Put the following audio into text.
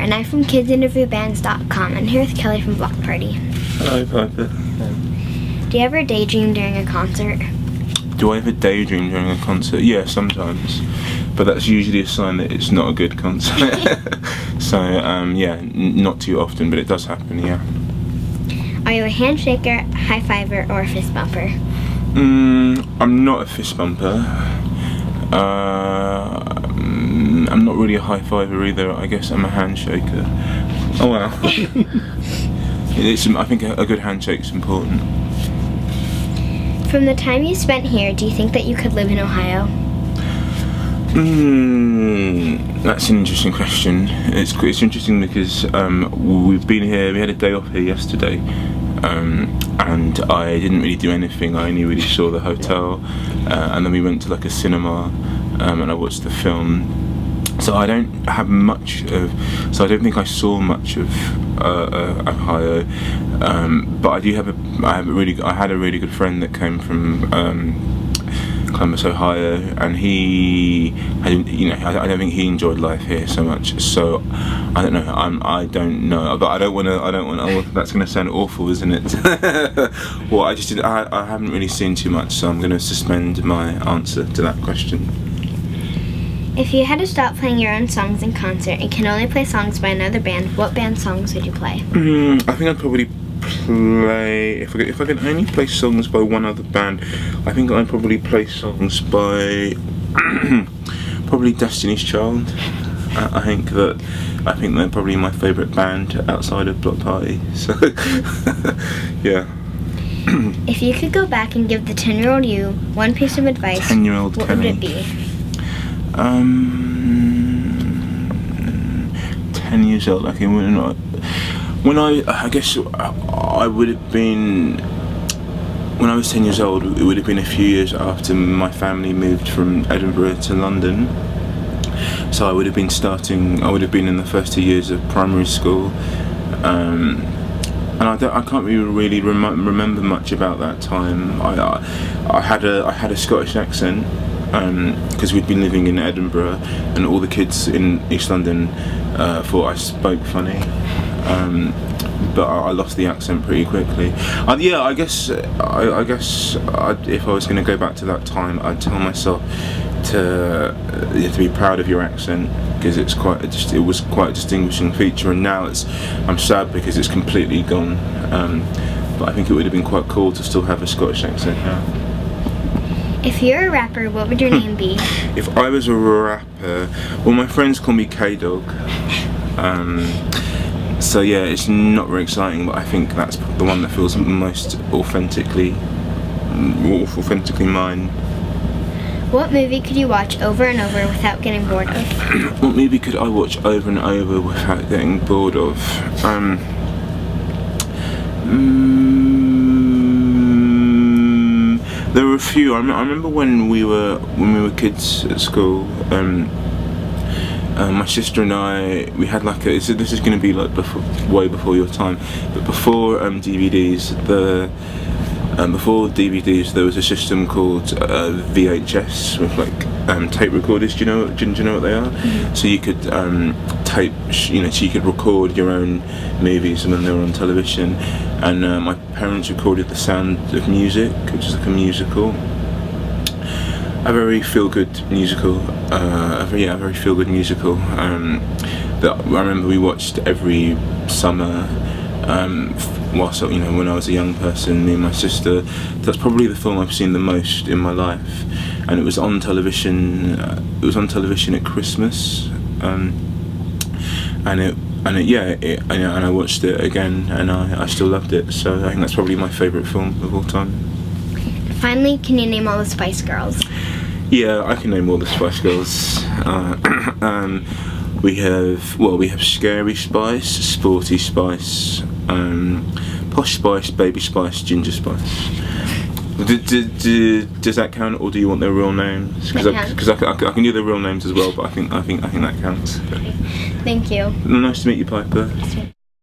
and I'm from kidsinterviewbands.com. I'm here with Kelly from Block Party. Hello, Piper. Do you ever daydream during a concert? Do I ever daydream during a concert? Yeah, sometimes. But that's usually a sign that it's not a good concert. So, yeah, not too often, but it does happen, yeah. Are you a handshaker, high fiver, or a fist bumper? I'm not a fist bumper. I'm not really a high fiver either. I guess I'm a handshaker. Oh wow. I think a good handshake's important. From the time you spent here, do you think that you could live in Ohio? That's an interesting question. It's interesting because we've been here. We had a day off here yesterday, and I didn't really do anything. I only really saw the hotel, and then we went to like a cinema, and I watched the film. So I don't have much of. So I don't think I saw much of Ohio, but I do have I had a really good friend that came from Columbus, Ohio, and I don't think he enjoyed life here so much. So I don't know. I don't know, but I don't want to. Oh, that's going to sound awful, isn't it? Well, I haven't really seen too much, so I'm going to suspend my answer to that question. If you had to stop playing your own songs in concert and can only play songs by another band, what band songs would you play? I think I'd probably play, if I can only play songs by one other band, I think I'd probably play songs by probably Destiny's Child. I think they're probably my favourite band outside of Block Party. So yeah. If you could go back and give the 10-year-old you one piece of advice, 10-year-old what Kenny. would it be? 10 years old. Okay, I guess I would have been, when I was 10 years old, it would have been a few years after my family moved from Edinburgh to London. So I would have been in the first 2 years of primary school, and I can't really remember much about that time. I had a Scottish accent, because we'd been living in Edinburgh, and all the kids in East London thought I spoke funny, but I lost the accent pretty quickly. Yeah, I guess if I was going to go back to that time, I'd tell myself to be proud of your accent, because it was quite a distinguishing feature, and now I'm sad because it's completely gone. But I think it would have been quite cool to still have a Scottish accent now. If you're a rapper, what would your name be? If I was a rapper, well, my friends call me K-Dog. So yeah, it's not very exciting, but I think that's the one that feels most authentically mine. What movie could you watch over and over without getting bored of? What movie could I watch over and over without getting bored of? There were a few. I remember when we were kids at school. My sister and I, we had like this is going to be like way before your time, but before DVDs, before DVDs, there was a system called VHS with like tape recorders. Do you know what they are? Mm-hmm. So you could tape, so you could record your own movies when they were on television. And my parents recorded The Sound of Music, which is like a musical. A very feel-good musical. A very feel-good musical. That I remember we watched every summer. Whilst when I was a young person, me and my sister. That's probably the film I've seen the most in my life, and it was on television. It was on television at Christmas, and I watched it again, and I still loved it. So I think that's probably my favourite film of all time. Finally, can you name all the Spice Girls? Yeah, I can name all the Spice Girls. We have Scary Spice, Sporty Spice, Posh Spice, Baby Spice, Ginger Spice. Does that count, or do you want their real names? Because I can do their real names as well, but I think that counts. Thank you. Nice to meet you, Piper.